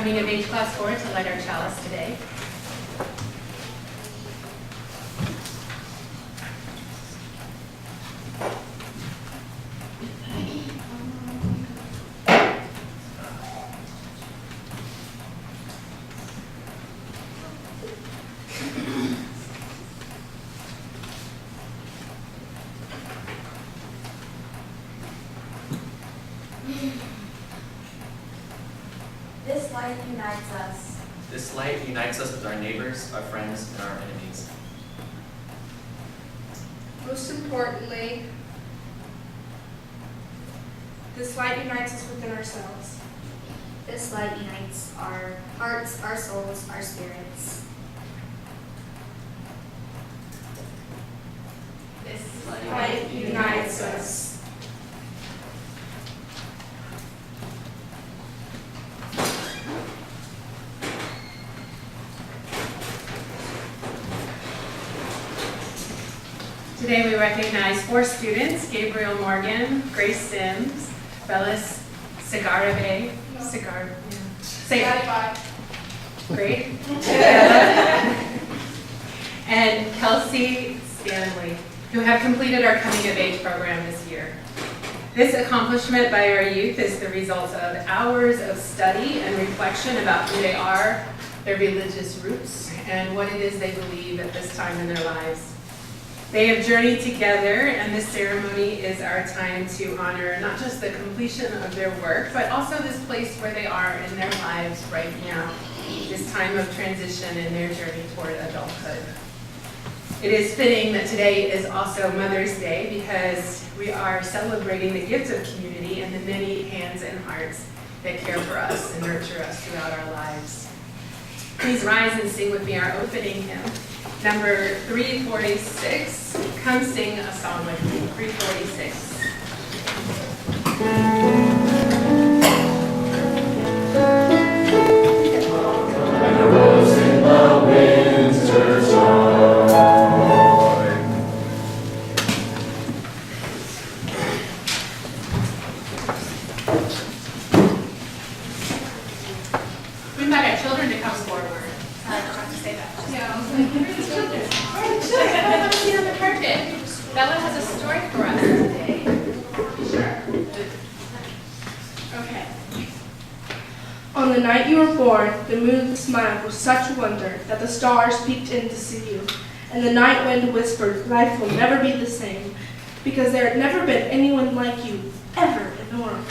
Coming of Age class forward to light our chalice today. This light unites us. This light unites us with our neighbors, our friends, and our enemies. Most importantly, this light unites us within ourselves. This light unites our hearts, our souls, our spirits. This Light unites us. Today we recognize 4 students: Gabriel Morgan, Grace Sims, Bellis Cigarave, say it. Great. And Kelsey Stanley, who have completed our Coming of Age program this year. This accomplishment by our youth is the result of hours of study and reflection about who they are, their religious roots, and what it is they believe at this time in their lives. They have journeyed together, and this ceremony is our time to honor not just the completion of their work, but also this place where they are in their lives right now, this time of transition in their journey toward adulthood. It is fitting that today is also Mother's Day because we are celebrating the gift of community and the many hands and hearts that care for us and nurture us throughout our lives. Please rise and sing with me our opening hymn, number 346. Come sing a song with me, 346. We invite our children to come forward. I forgot to say that. Have a seat on the carpet. Bella has a story for us today. Sure. Okay. On the night you were born, the moon smiled with such wonder that the stars peeked in to see you, and the night wind whispered, life will never be the same, because there had never been anyone like you, ever in the world.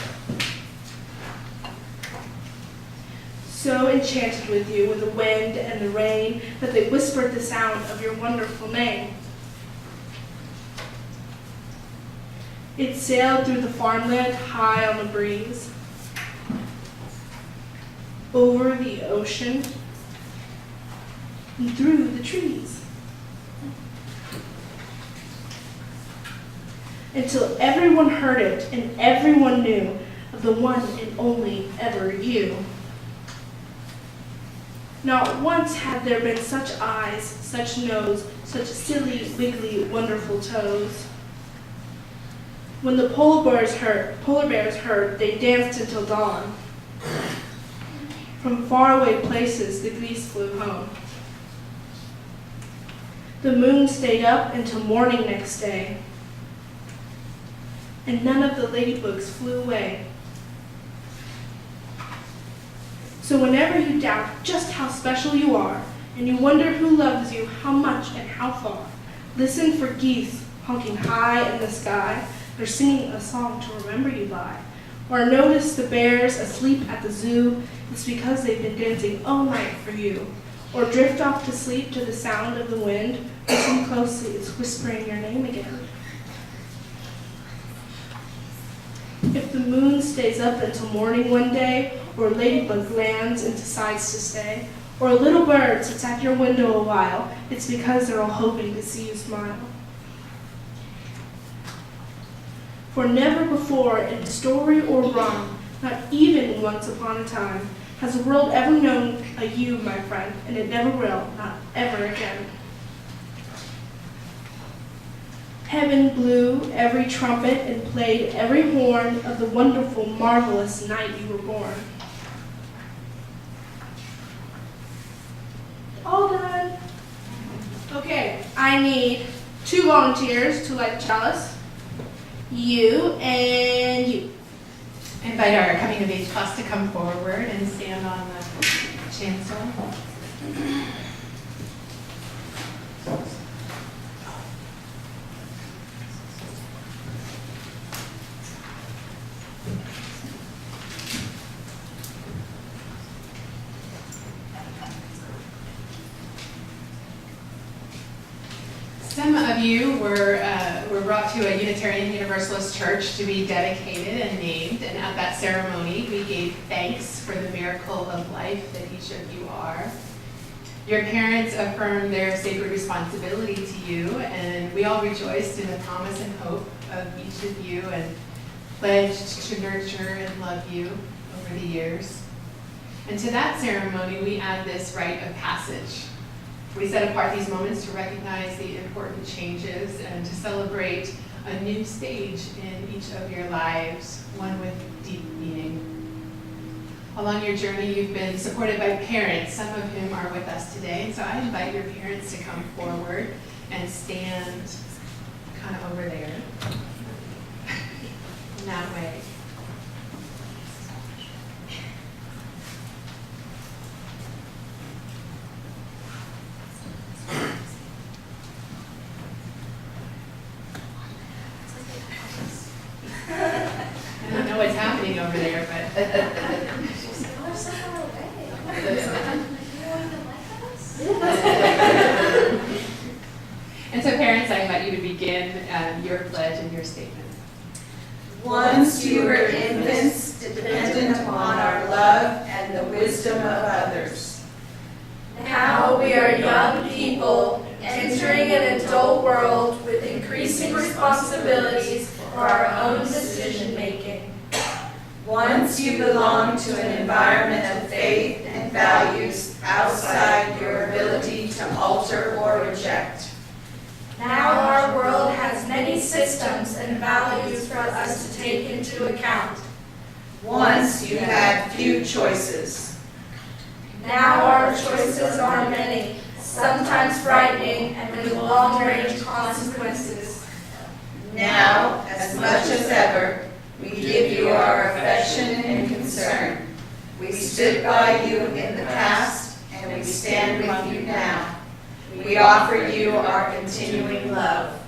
So enchanted with you, with the wind and the rain, that they whispered the sound of your wonderful name. It sailed through the farmland high on the breeze, over the ocean, and through the trees, until everyone heard it and everyone knew of the one and only ever you. Not once had there been such eyes, such nose, such silly, wiggly, wonderful toes. When the polar bears heard, they danced until dawn. From faraway places, the geese flew home. The moon stayed up until morning next day, and none of the ladybugs flew away. So whenever you doubt just how special you are, and you wonder who loves you, how much and how far, listen for geese honking high in the sky. They're singing a song to remember you by. Or notice the bears asleep at the zoo. It's because they've been dancing all night for you. Or drift off to sleep to the sound of the wind. Listen closely, it's whispering your name again. If the moon stays up until morning one day, or a ladybug lands and decides to stay, or a little bird sits at your window a while, it's because they're all hoping to see you smile. For never before in story or rhyme, not even once upon a time, has the world ever known a you, my friend, and it never will, not ever again. Heaven blew every trumpet and played every horn of the wonderful, marvelous night you were born. I need 2 volunteers to light the chalice. You and you. I invite our coming of age class to come forward and stand on the chancel. Some of you were brought to a Unitarian Universalist church to be dedicated and named, and at that ceremony we gave thanks for the miracle of life that each of you are. Your parents affirmed their sacred responsibility to you, and we all rejoiced in the promise and hope of each of you and pledged to nurture and love you over the years. And to that ceremony we add this rite of passage. We set apart these moments to recognize the important changes and to celebrate a new stage in each of your lives, one with deep meaning. Along your journey, you've been supported by parents, some of whom are with us today. And so I invite your parents to come forward and stand kind of over there, in that way. I don't know what's happening over there, but We're so far away. You want to like us? and so parents, I invite you to begin your pledge and your statement. Once you were infants, dependent upon our love and the wisdom of others. Now we are young people entering an adult world with increasing responsibilities for our own decision-making. Once you belonged to an environment of faith and values outside your ability to alter or reject. Now our world has many systems and values for us to take into account. Once you had few choices. Now our choices are many, sometimes frightening and with long-range consequences. Now, as much as ever, we give you our affection and concern. We stood by you in the past, and we stand with you now. We offer you our continuing love.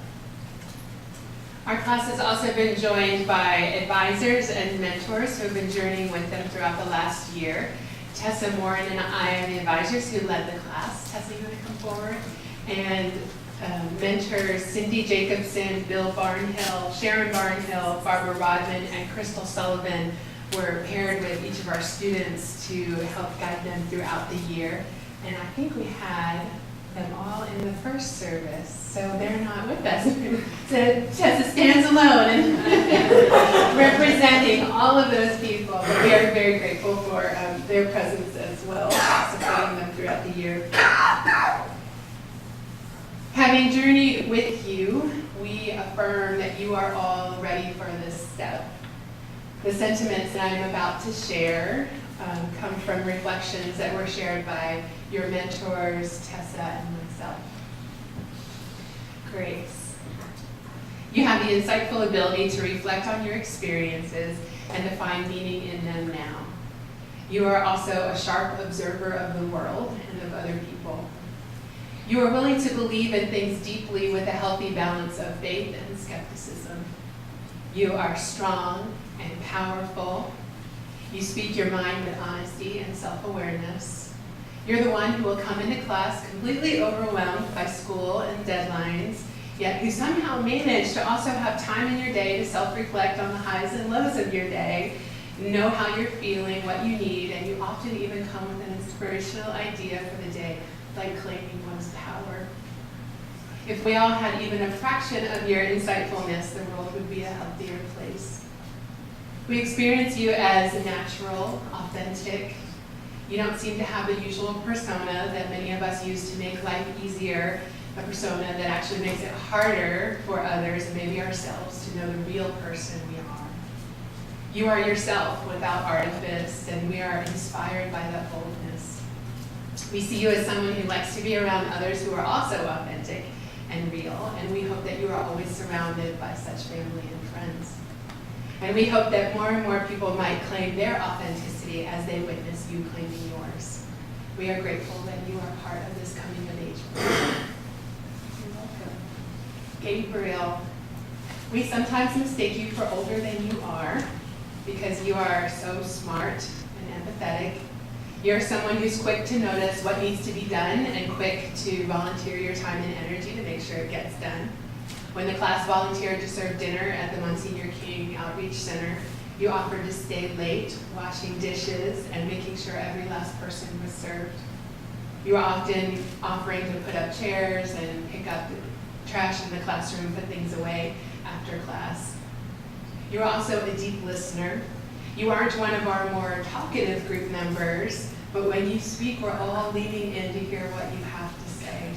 Our class has also been joined by advisors and mentors who have been journeying with them throughout the last year. Tessa Morin and I are the advisors who led the class. Tessa, you want to come forward? And mentors Cindy Jacobson, Bill Barnhill, Sharon Barnhill, Barbara Rodman, and Crystal Sullivan were paired with each of our students to help guide them throughout the year. And I think we had them all in the first service, so they're not with us. So Tessa stands alone and representing all of those people. But we are very grateful for their presence as well, supporting them throughout the year. Having journeyed with you, we affirm that you are all ready for this step. The sentiments that I'm about to share come from reflections that were shared by your mentors, Tessa and myself. Grace. You have the insightful ability to reflect on your experiences and to find meaning in them now. You are also a sharp observer of the world and of other people. You are willing to believe in things deeply with a healthy balance of faith and skepticism. You are strong and powerful. You speak your mind with honesty and self-awareness. You're the one who will come into class completely overwhelmed by school and deadlines, yet who somehow manage to also have time in your day to self-reflect on the highs and lows of your day, know how you're feeling, what you need, and you often even come with an inspirational idea for the day, like claiming one's power. If we all had even a fraction of your insightfulness, the world would be a healthier place. We experience you as natural, authentic. You don't seem to have the usual persona that many of us use to make life easier, a persona that actually makes it harder for others and maybe ourselves to know the real person we are. You are yourself without artifice, and we are inspired by that boldness. We see you as someone who likes to be around others who are also authentic, and real, and we hope that you are always surrounded by such family and friends. And we hope that more and more people might claim their authenticity as they witness you claiming yours. We are grateful that you are part of this coming of age program. You're welcome. Gabriel, we sometimes mistake you for older than you are because you are so smart and empathetic. You're someone who's quick to notice what needs to be done and quick to volunteer your time and energy to make sure it gets done. When the class volunteered to serve dinner at the Monsignor King Outreach Center, you offered to stay late, washing dishes, and making sure every last person was served. You were often offering to put up chairs and pick up the trash in the classroom, put things away after class. You were also a deep listener. You aren't one of our more talkative group members, but when you speak, we're all leaning in to hear what you have to say.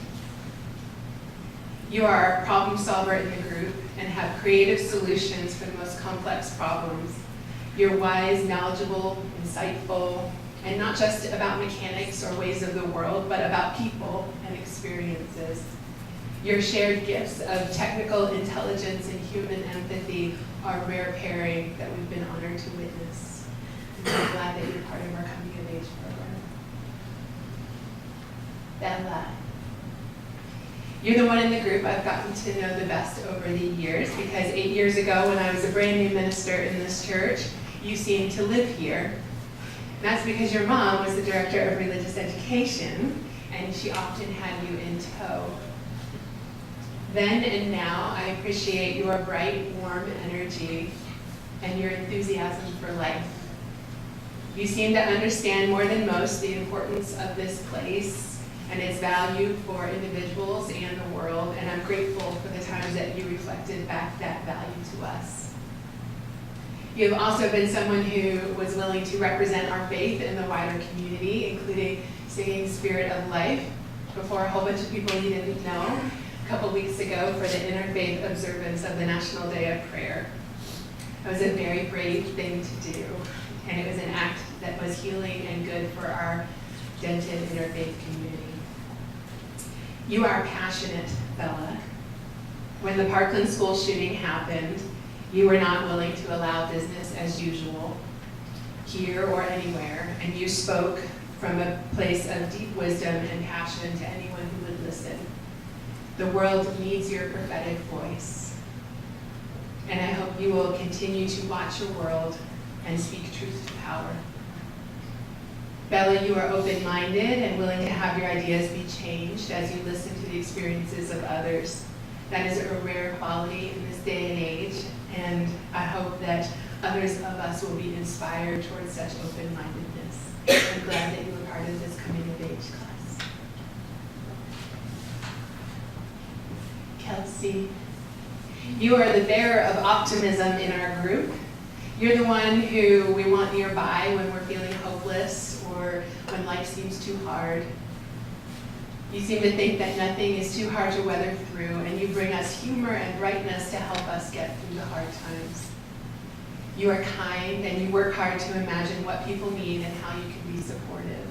You are a problem solver in the group and have creative solutions for the most complex problems. You're wise, knowledgeable, insightful, and not just about mechanics or ways of the world, but about people and experiences. Your shared gifts of technical intelligence and human empathy are a rare pairing that we've been honored to witness. I'm so glad that you're part of our Coming of Age program. Bella. You're the one in the group I've gotten to know the best over the years because 8 years ago when I was a brand new minister in this church, you seemed to live here. And that's because your mom was the director of religious education and she often had you in tow. Then and now, I appreciate your bright, warm energy and your enthusiasm for life. You seem to understand more than most the importance of this place and its value for individuals and the world, and I'm grateful for the times that you reflected back that value to us. You have also been someone who was willing to represent our faith in the wider community, including singing Spirit of Life before a whole bunch of people you didn't know a couple weeks ago for the interfaith observance of the National Day of Prayer. It was a very brave thing to do, and it was an act that was healing and good for our dented interfaith community. You are passionate, Bella. When the Parkland school shooting happened, you were not willing to allow business as usual, here or anywhere, and you spoke from a place of deep wisdom and passion to anyone who would listen. The world needs your prophetic voice. And I hope you will continue to watch your world and speak truth to power. Bella, you are open-minded and willing to have your ideas be changed as you listen to the experiences of others. That is a rare quality in this day and age, and I hope that others of us will be inspired towards such open-mindedness. I'm glad that you were part of this Coming of Age class. Kelsey, you are the bearer of optimism in our group. You're the one who we want nearby when we're feeling hopeless or when life seems too hard. You seem to think that nothing is too hard to weather through, and you bring us humor and brightness to help us get through the hard times. You are kind, and you work hard to imagine what people need and how you can be supportive.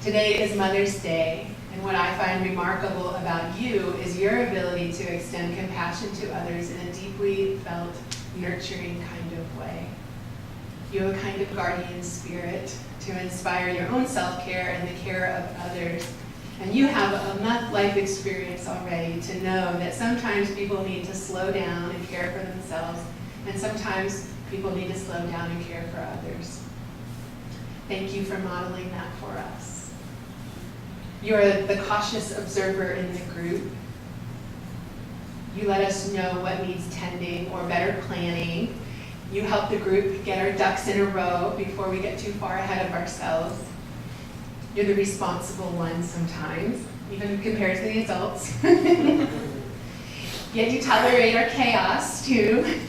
Today is Mother's Day, and what I find remarkable about you is your ability to extend compassion to others in a deeply felt, nurturing kind of way. You have a kind of guardian spirit to inspire your own self-care and the care of others. And you have enough life experience already to know that sometimes people need to slow down and care for themselves, and sometimes people need to slow down and care for others. Thank you for modeling that for us. You're the cautious observer in the group. You let us know what needs tending or better planning. You help the group get our ducks in a row before we get too far ahead of ourselves. You're the responsible one sometimes, even compared to the adults. Yet you tolerate our chaos too,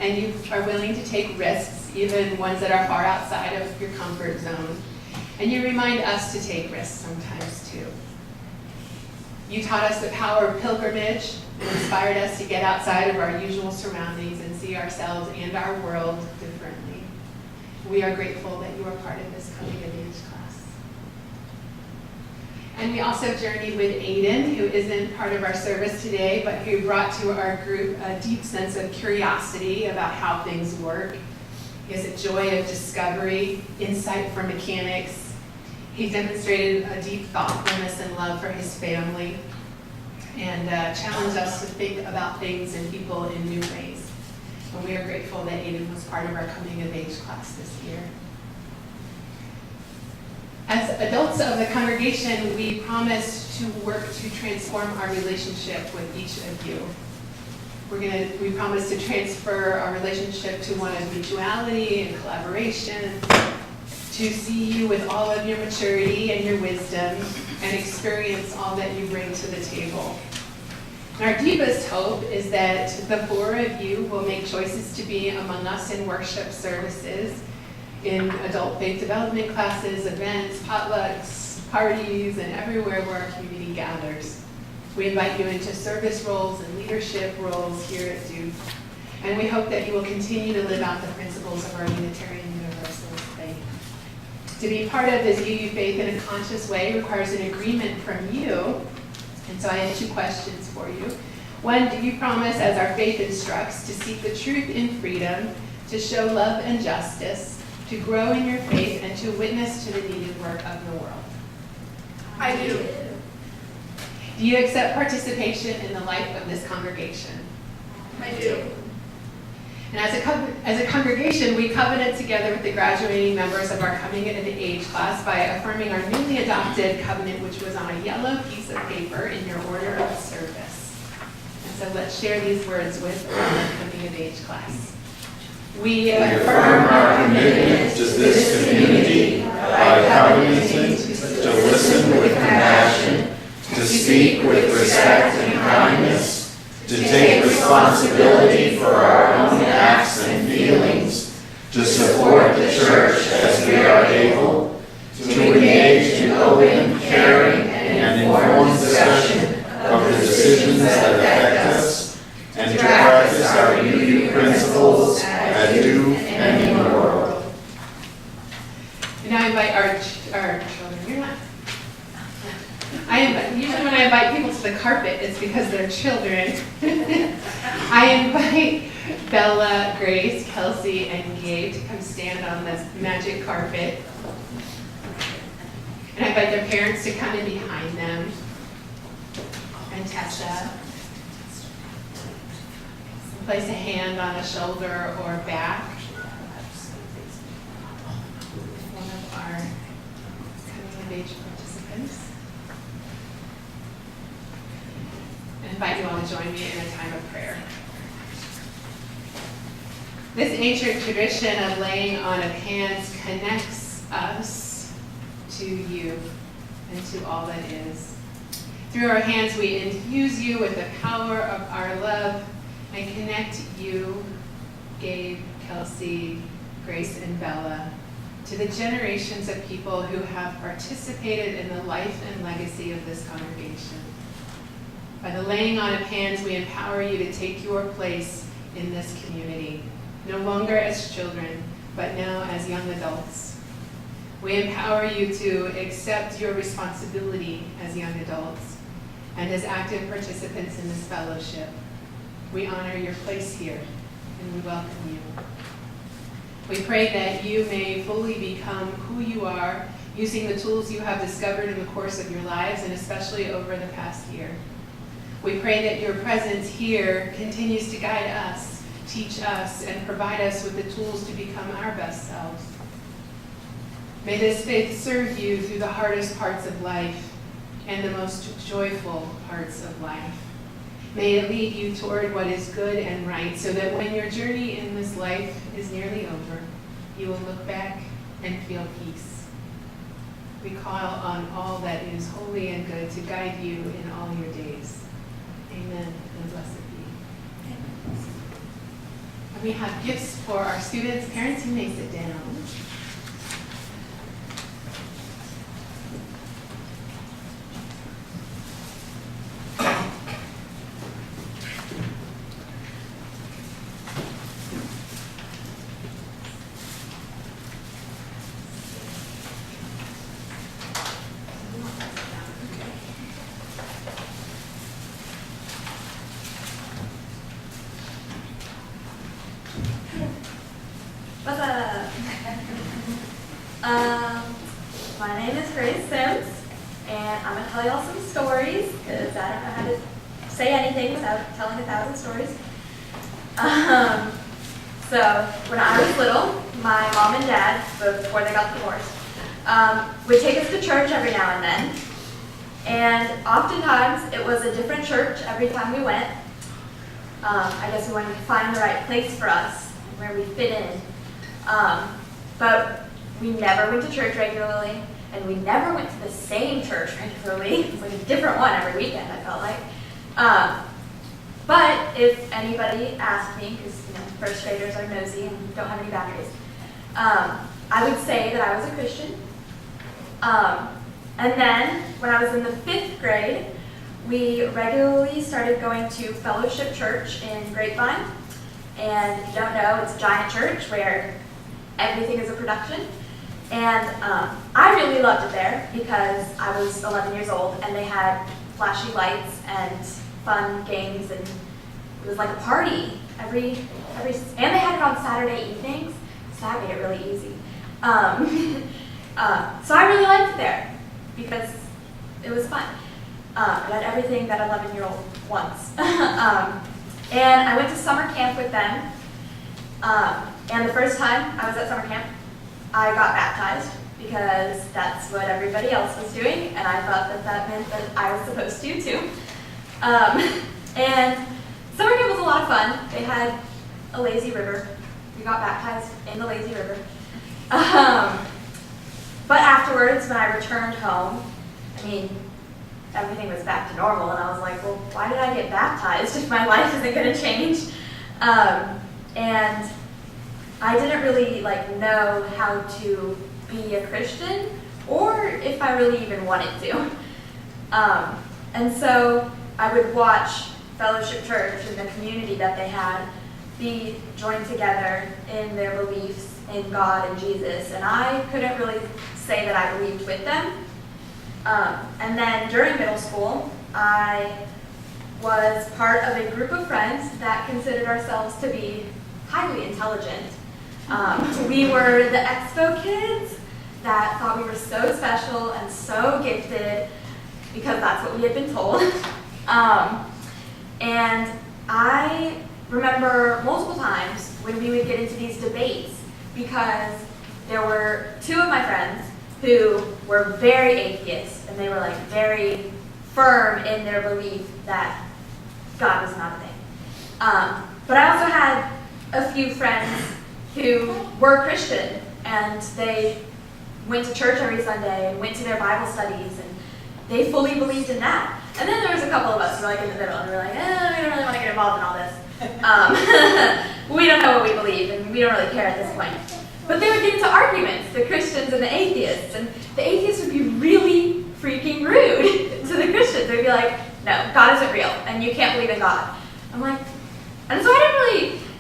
and you are willing to take risks, even ones that are far outside of your comfort zone. And you remind us to take risks sometimes too. You taught us the power of pilgrimage and inspired us to get outside of our usual surroundings and see ourselves and our world differently. We are grateful that you are part of this Coming of Age class. And we also journeyed with Aiden, who isn't part of our service today, but who brought to our group a deep sense of curiosity about how things work. He has a joy of discovery, insight for mechanics. He demonstrated a deep thoughtfulness and love for his family, and challenged us to think about things and people in new ways. And we are grateful that Aiden was part of our Coming of Age class this year. As adults of the congregation, we promise to work to transform our relationship with each of you. We promise to transfer our relationship to one of mutuality and collaboration, to see you with all of your maturity and your wisdom, and experience all that you bring to the table. And our deepest hope is that the four of you will make choices to be among us in worship services, in adult faith development classes, events, potlucks, parties, and everywhere where our community gathers. We invite you into service roles and leadership roles here at DUUF, and we hope that you will continue to live out the principles of our Unitarian Universalist faith. To be part of this UU faith in a conscious way requires an agreement from you, and so I have two questions for you. One, do you promise, as our faith instructs, to seek the truth in freedom, to show love and justice, to grow in your faith, and to witness to the needed work of the world? I do. Do you accept participation in the life of this congregation? I do. And as a congregation, we covenant together with the graduating members of our Coming of Age class by affirming our newly adopted covenant, which was on a yellow piece of paper in your order of service. And so let's share these words with our Coming of Age class. We affirm our commitment to this community by covenanting to listen with compassion, to speak with respect and kindness, to take responsibility for our own acts and feelings, to support the church as we are able, to engage in open, caring, and informed discussion of the decisions that affect us, and to practice our UU principles at DUUF and in the world. And now I invite our children. You're not. Usually when I invite people to the carpet, it's because they're children. I invite Bella, Grace, Kelsey, and Gabe to come stand on this magic carpet. And I invite their parents to come in behind them. And Tessa. Place a hand on a shoulder or back. One of our Coming of Age participants. I invite you all to join me in a time of prayer. This ancient tradition of laying on of hands connects us to you and to all that is. Through our hands, we infuse you with the power of our love and connect you, Gabe, Kelsey, Grace, and Bella, to the generations of people who have participated in the life and legacy of this congregation. By the laying on of hands, we empower you to take your place in this community, no longer as children, but now as young adults. We empower you to accept your responsibility as young adults and as active participants in this fellowship. We honor your place here, and we welcome you. We pray that you may fully become who you are, using the tools you have discovered in the course of your lives, and especially over the past year. We pray that your presence here continues to guide us, teach us, and provide us with the tools to become our best selves. May this faith serve you through the hardest parts of life and the most joyful parts of life. May it lead you toward what is good and right, so that when your journey in this life is nearly over, you will look back and feel peace. We call on all that is holy and good to guide you in all your days. Amen, and blessed be. And we have gifts for our students. Parents, you may sit down. What's up? My name is Grace Sims, and I'm going to tell y'all some stories, because I don't know how to say anything without telling 1,000 stories. So, when I was little, my mom and dad, before they got divorced, would take us to church every now and then. And oftentimes, it was a different church every time we went. I guess we wanted to find the right place for us, where we fit in. But we never went to church regularly, and we never went to the same church regularly. It was like a different one every weekend, I felt like. But if anybody asked me, because first graders are nosy and don't have any boundaries, I would say that I was a Christian. And then, when I was in the 5th grade, we regularly started going to Fellowship Church in Grapevine. And if you don't know, it's a giant church where everything is a production. And I really loved it there because I was 11 years old and they had flashy lights and fun games, and it was like a party and they had it on Saturday evenings, so that made it really easy. So I really liked it there because it was fun. It had everything that 11-year-old wants. And I went to summer camp with them. And the first time I was at summer camp, I got baptized because that's what everybody else was doing, and I thought that that meant that I was supposed to too. And summer camp was a lot of fun. They had a lazy river. We got baptized in the lazy river. But afterwards, when I returned home, everything was back to normal, and I was like, well, why did I get baptized if my life isn't going to change? And I didn't really know how to be a Christian, or if I really even wanted to. And so I would watch Fellowship Church and the community that they had be joined together in their beliefs in God and Jesus, and I couldn't really say that I believed with them. And then during middle school, I was part of a group of friends that considered ourselves to be highly intelligent. We were the expo kids that thought we were so special and so gifted because that's what we had been told. And I remember multiple times when we would get into these debates because there were 2 of my friends who were very atheist, and they were very firm in their belief that God was not a thing. But I also had a few friends who were Christian, and they went to church every Sunday and went to their Bible studies, and they fully believed in that. And then there was a couple of us who were in the middle, and we were we don't really want to get involved in all this. We don't know what we believe, and we don't really care at this point. But they would get into arguments, the Christians and the atheists, and the atheists would be really freaking rude to the Christians. They'd be like, no, God isn't real, and you can't believe in God. I'm like, and so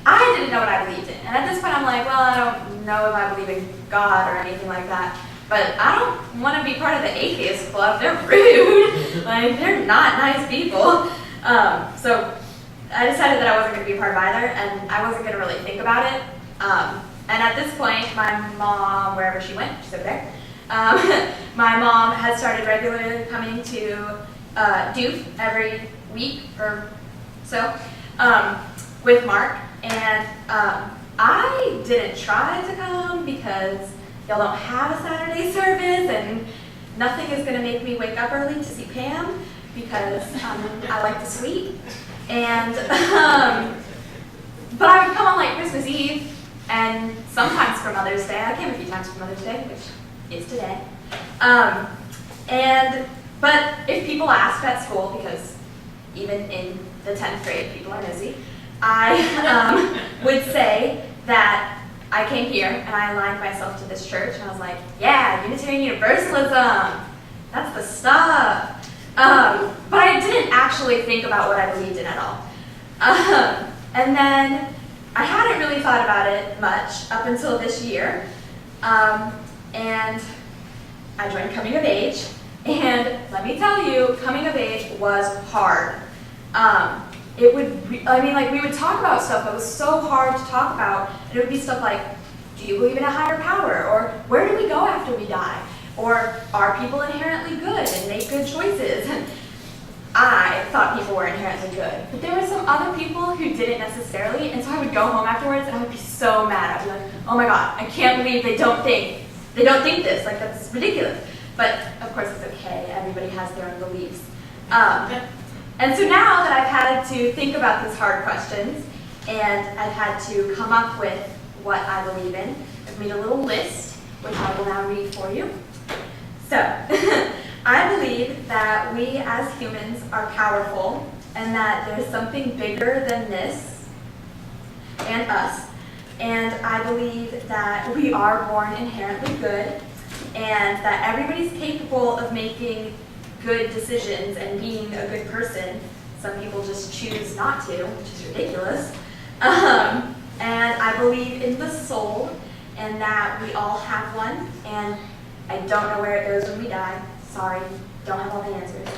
I didn't know what I believed in. And at this point, I'm like, well, I don't know if I believe in God or anything like that, but I don't want to be part of the atheist club. They're rude. They're not nice people. So I decided that I wasn't going to be a part of either, and I wasn't going to really think about it. And at this point, my mom, wherever she went, she's over there, my mom had started regularly coming to DUUF every week or so with Mark. And I didn't try to come because y'all don't have a Saturday service, and nothing is going to make me wake up early to see Pam because I like to sleep. And but I would come on Christmas Eve, and sometimes for Mother's Day. I came a few times for Mother's Day, which is today. But if people asked at school, because even in the 10th grade, people are nosy, I would say that I came here and I aligned myself to this church, and I was like, yeah, Unitarian Universalism, that's the stuff. But I didn't actually think about what I believed in at all. And then I hadn't really thought about it much up until this year. And I joined Coming of Age, and let me tell you, Coming of Age was hard. We would talk about stuff that was so hard to talk about, and it would be stuff like do you believe in a higher power? Or where do we go after we die? Or are people inherently good and make good choices? I thought people were inherently good, but there were some other people who didn't necessarily, and so I would go home afterwards and I would be so mad. I'd be like, oh my God, I can't believe they don't think this, like that's ridiculous. But of course it's okay, everybody has their own beliefs. And so now that I've had to think about these hard questions, and I've had to come up with what I believe in, I've made a little list, which I will now read for you. So, I believe that we as humans are powerful and that there's something bigger than this and us. And I believe that we are born inherently good and that everybody's capable of making good decisions and being a good person. Some people just choose not to, which is ridiculous. And I believe in the soul and that we all have one, and I don't know where it goes when we die. Sorry, don't have all the answers.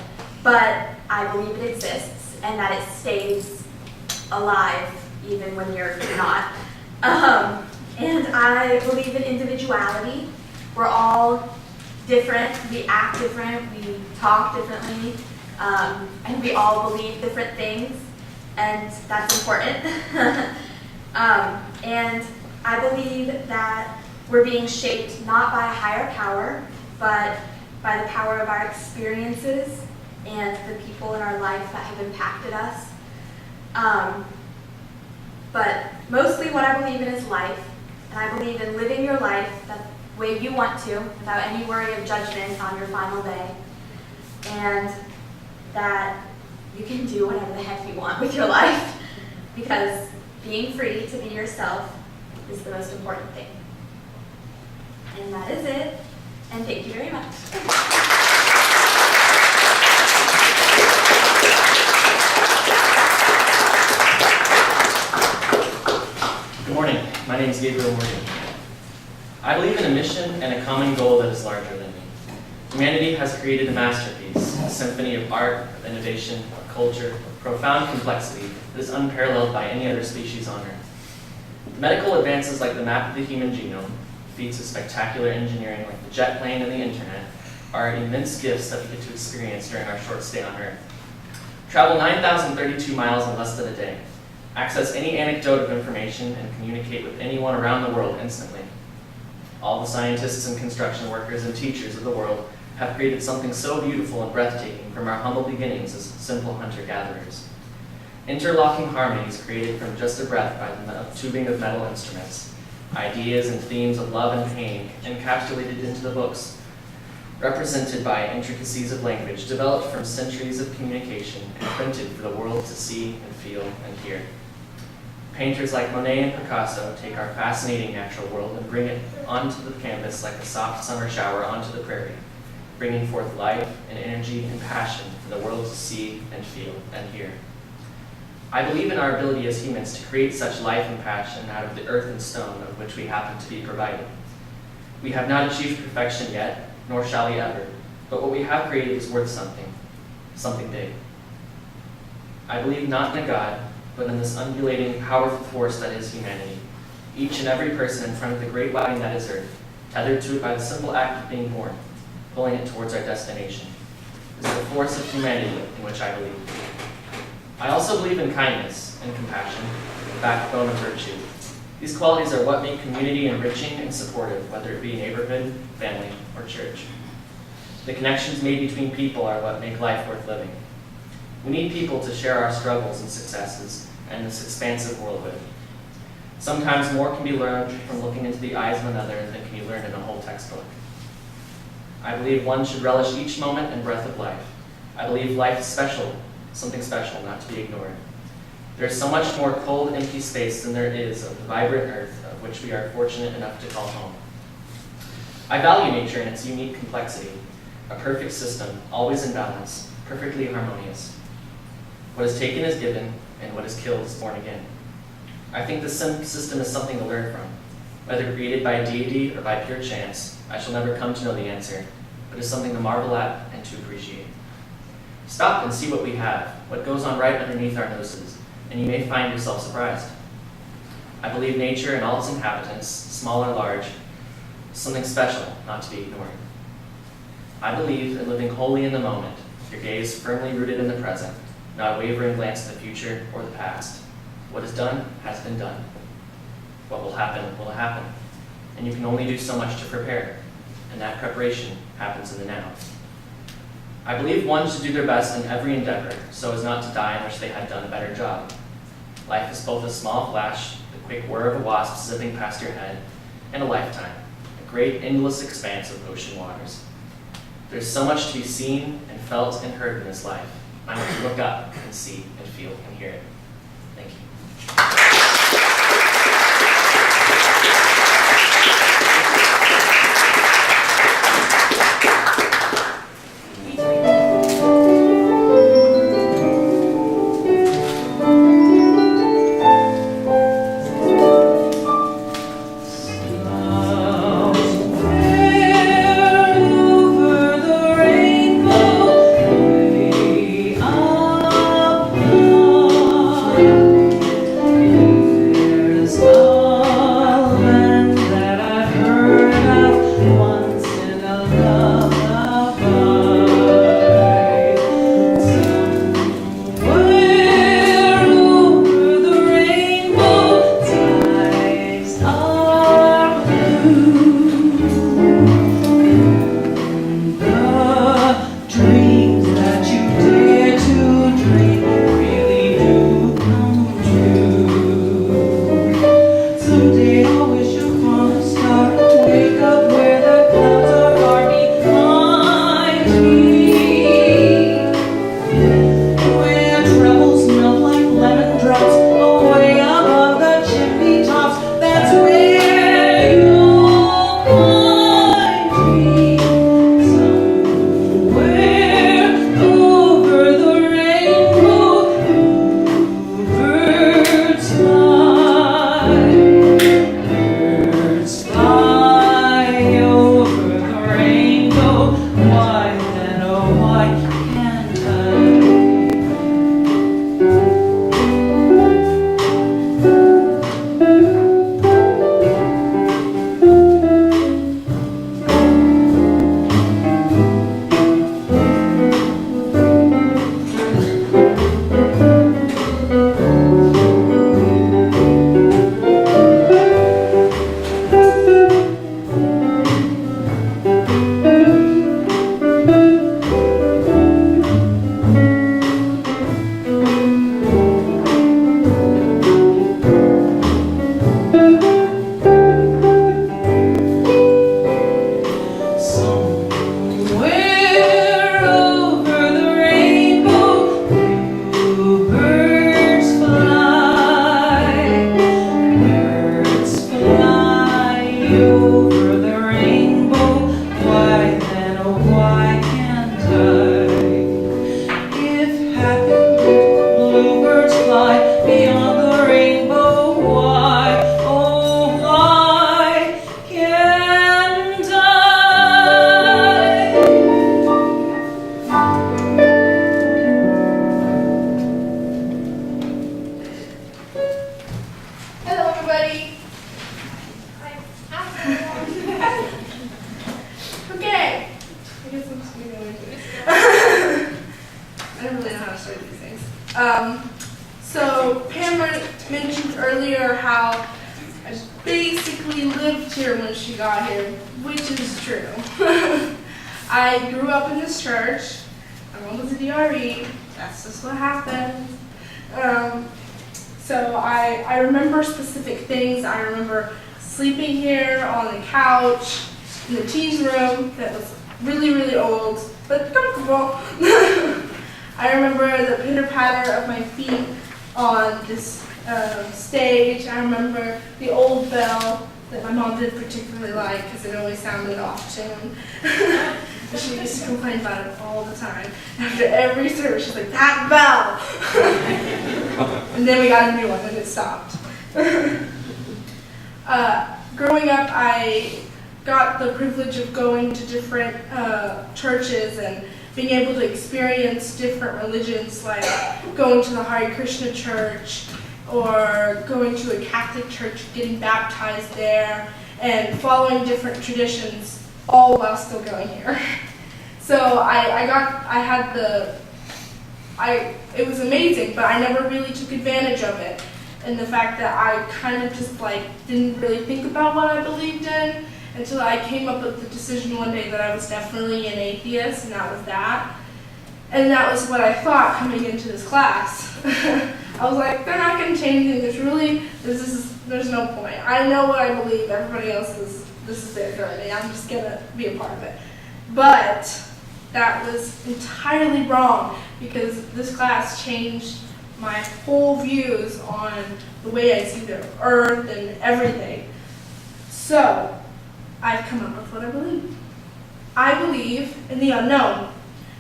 But I believe it exists and that it stays alive even when you're not. And I believe in individuality. We're all different, we act different, we talk differently, and we all believe different things, and that's important. And I believe that we're being shaped not by a higher power, but by the power of our experiences and the people in our life that have impacted us. But mostly what I believe in is life, and I believe in living your life the way you want to, without any worry of judgment on your final day, and that you can do whatever the heck you want with your life, because being free to be yourself is the most important thing. And that is it, and thank you very much. Good morning. My name is Gabriel Morgan. I believe in a mission and a common goal that is larger than me. Humanity has created a masterpiece, a symphony of art, of innovation, of culture, of profound complexity that is unparalleled by any other species on Earth. Medical advances like the map of the human genome, feats of spectacular engineering like the jet plane and the internet, are immense gifts that we get to experience during our short stay on Earth. Travel 9,032 miles in less than a day. Access any anecdote of information and communicate with anyone around the world instantly. All the scientists and construction workers and teachers of the world have created something so beautiful and breathtaking from our humble beginnings as simple hunter-gatherers. Interlocking harmonies created from just a breath by the tubing of metal instruments. Ideas and themes of love and pain encapsulated into the books, represented by intricacies of language developed from centuries of communication and printed for the world to see and feel and hear. Painters like Monet and Picasso take our fascinating natural world and bring it onto the canvas like a soft summer shower onto the prairie, bringing forth life and energy and passion for the world to see and feel and hear. I believe in our ability as humans to create such life and passion out of the earth and stone of which we happen to be provided. We have not achieved perfection yet, nor shall we ever, but what we have created is worth something big. I believe not in a God, but in this undulating, powerful force that is humanity. Each and every person in front of the great body that is Earth, tethered to it by the simple act of being born, pulling it towards our destination. This is the force of humanity in which I believe. I also believe in kindness and compassion, the backbone of virtue. These qualities are what make community enriching and supportive, whether it be neighborhood, family, or church. The connections made between people are what make life worth living. We need people to share our struggles and successes and this expansive world with. Sometimes more can be learned from looking into the eyes of another than can be learned in a whole textbook. I believe one should relish each moment and breath of life. I believe life is special, something special, not to be ignored. There's so much more cold, empty space than there is of the vibrant earth of which we are fortunate enough to call home. I value nature in its unique complexity, a perfect system, always in balance, perfectly harmonious. What is taken is given, and what is killed is born again. I think this system is something to learn from. Whether created by a deity or by pure chance, I shall never come to know the answer, but is something to marvel at and to appreciate. Stop and see what we have, what goes on right underneath our noses, and you may find yourself surprised. I believe nature and all its inhabitants, small or large, is something special not to be ignored. I believe in living wholly in the moment, your gaze firmly rooted in the present, not a wavering glance at the future or the past. What is done has been done. What will happen will happen. And you can only do so much to prepare, and that preparation happens in the now. I believe one should do their best in every endeavor so as not to die and wish they had done a better job. Life is both a small flash, the quick whir of a wasp zipping past your head, and a lifetime, a great endless expanse of ocean waters. There's so much to be seen and felt and heard in this life. I want to look up and see and feel and hear it. Thank you. So Pam mentioned earlier how I basically lived here when she got here, which is true. I grew up in this church. My mom was a DRE. That's just what happened. So I remember specific things. I remember sleeping here on the couch in the teens room that was really, really old, but comfortable. I remember the pitter-patter of my feet on this stage. I remember the old bell that my mom didn't particularly like because it always sounded off tune. She used to complain about it all the time. After every service, she's like, "That bell!" And then we got a new one and it stopped. Growing up, I got the privilege of going to different churches and being able to experience different religions, like going to the Hare Krishna church or going to a Catholic church, getting baptized there, and following different traditions, all while still going here. So it was amazing, but I never really took advantage of it. And the fact that I kind of just didn't really think about what I believed in until I came up with the decision one day that I was definitely an atheist, and that was that. And that was what I thought coming into this class. I was like, they're not going to change anything. There's no point. I know what I believe. Everybody else this is their journey. I'm just going to be a part of it. But that was entirely wrong, because this class changed my whole views on the way I see the earth and everything. So, I've come up with what I believe. I believe in the unknown,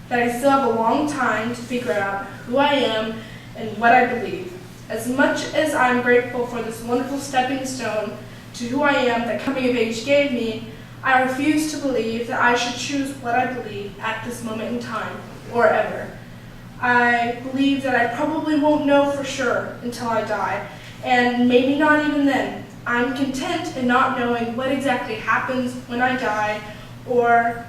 that I still have a long time to figure out who I am and what I believe. As much as I'm grateful for this wonderful stepping stone to who I am that Coming of Age gave me, I refuse to believe that I should choose what I believe at this moment in time, or ever. I believe that I probably won't know for sure until I die, and maybe not even then. I'm content in not knowing what exactly happens when I die, or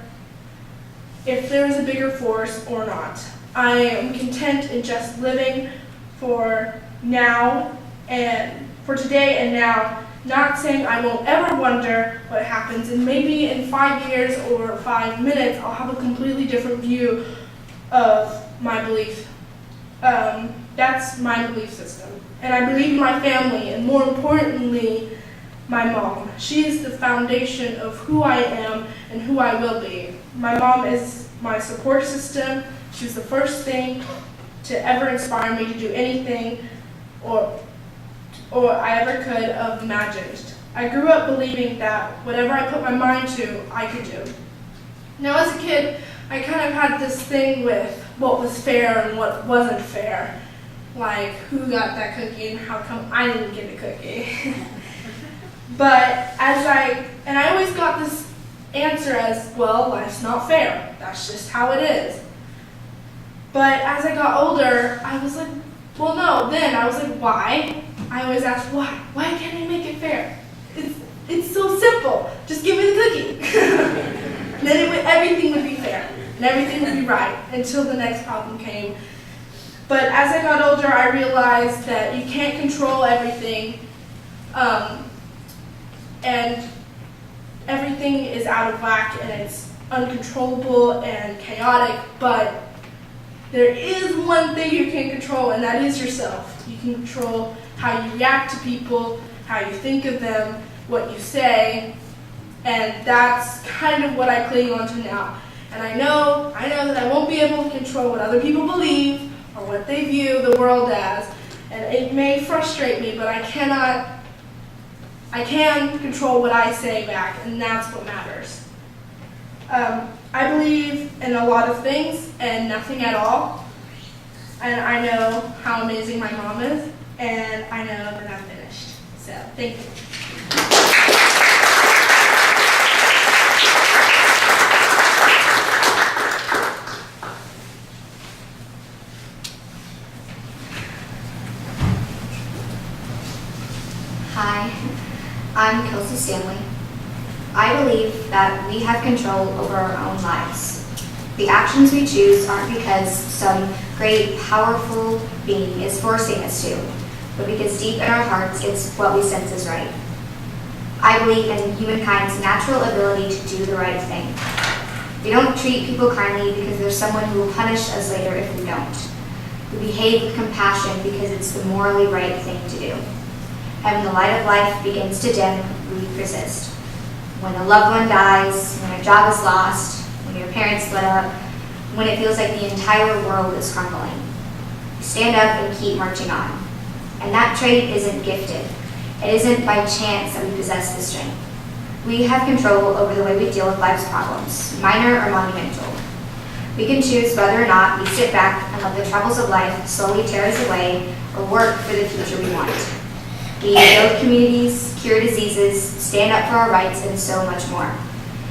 if there is a bigger force or not. I am content in just living for now and for today and now, not saying I won't ever wonder what happens, and maybe in 5 years or 5 minutes I'll have a completely different view of my belief. That's my belief system. And I believe in my family, and more importantly, my mom. She is the foundation of who I am and who I will be. My mom is my support system. She was the first thing to ever inspire me to do anything or I ever could have imagined. I grew up believing that whatever I put my mind to, I could do. Now as a kid, I kind of had this thing with what was fair and what wasn't fair. Like, who got that cookie and how come I didn't get a cookie? But I always got this answer as, well, life's not fair. That's just how it is. But as I got older, I was like, well, no. Then I was like, why? I always asked, why? Why can't I make it fair? It's so simple. Just give me the cookie. And then everything would be fair. And everything would be right until the next problem came. But as I got older, I realized that you can't control everything. And everything is out of whack and it's uncontrollable and chaotic, but there is one thing you can control, and that is yourself. You can control how you react to people, how you think of them, what you say, and that's kind of what I cling on to now. And I know that I won't be able to control what other people believe or what they view the world as, and it may frustrate me, but I can control what I say back, and that's what matters. I believe in a lot of things and nothing at all, and I know how amazing my mom is, and I know that I'm finished. So, thank you. Hi, I'm Kelsey Stanley. I believe that we have control over our own lives. The actions we choose aren't because some great, powerful being is forcing us to, but because deep in our hearts it's what we sense is right. I believe in humankind's natural ability to do the right thing. We don't treat people kindly because there's someone who will punish us later if we don't. We behave with compassion because it's the morally right thing to do. And when the light of life begins to dim, we persist. When a loved one dies, when a job is lost, when your parents split up, when it feels like the entire world is crumbling, we stand up and keep marching on. And that trait isn't gifted. It isn't by chance that we possess this strength. We have control over the way we deal with life's problems, minor or monumental. We can choose whether or not we sit back and let the troubles of life slowly tear us away, or work for the future we want. We build communities, cure diseases, stand up for our rights, and so much more.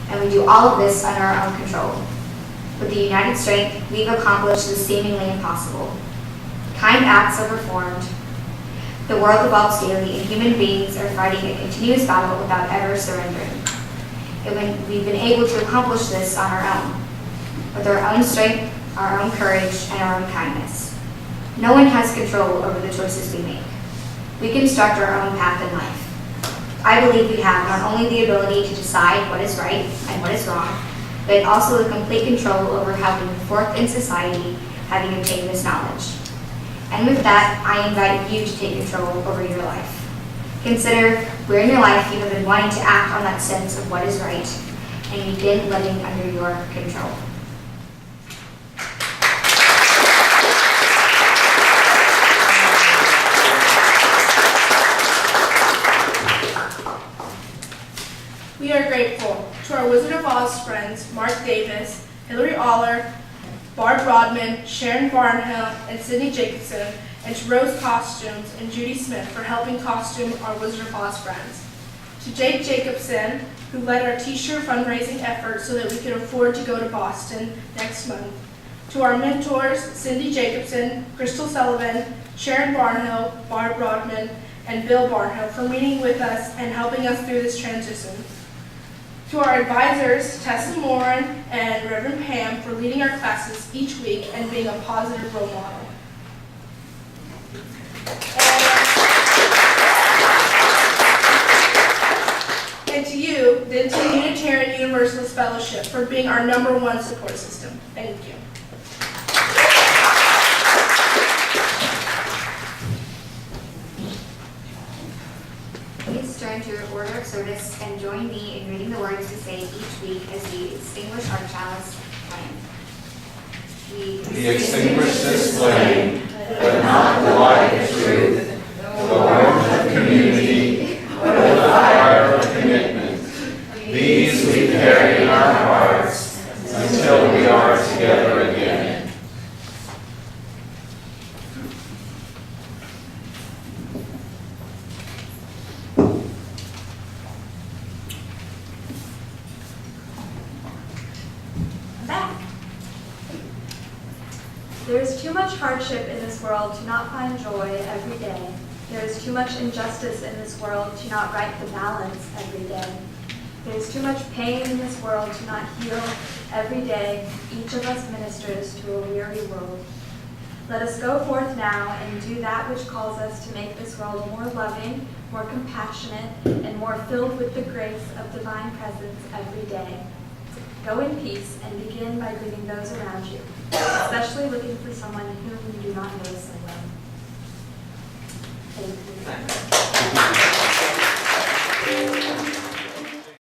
And we do all of this under our own control. With the united strength, we've accomplished the seemingly impossible. Kind acts are performed. The world evolves daily, and human beings are fighting a continuous battle without ever surrendering. And when we've been able to accomplish this on our own, with our own strength, our own courage, and our own kindness. No one has control over the choices we make. We construct our own path in life. I believe we have not only the ability to decide what is right and what is wrong, but also the complete control over how we move forth in society, having obtained this knowledge. And with that, I invite you to take control over your life. Consider where in your life you have been wanting to act on that sense of what is right, and begin living under your control. We are grateful to our Wizard of Oz friends, Mark Davis, Hillary Aller, Barb Rodman, Sharon Barnhill, and Sydney Jacobson, and to Rose Costumes and Judy Smith for helping costume our Wizard of Oz friends. To Jake Jacobson, who led our t-shirt fundraising effort so that we could afford to go to Boston next month. To our mentors, Cindy Jacobson, Crystal Sullivan, Sharon Barnhill, Barb Rodman, and Bill Barnhill for meeting with us and helping us through this transition. To our advisors, Tessa Moran and Reverend Pam, for leading our classes each week and being a positive role model. And to you, the Denton Unitarian Universalist Fellowship, for being our #1 support system. Thank you. Please turn to your order of service and join me in reading the words we say each week as we extinguish our chalice flame. We extinguish this flame, but not the light of truth, the warmth of community, or the fire of commitment. These we carry in our hearts until we are together again. There is too much hardship in this world to not find joy every day. There is too much injustice in this world to not right the balance every day. There is too much pain in this world to not heal every day. Each of us ministers to a weary world. Let us go forth now and do that which calls us to make this world more loving, more compassionate, and more filled with the grace of divine presence every day. Go in peace and begin by greeting those around you, especially looking for someone whom you do not know.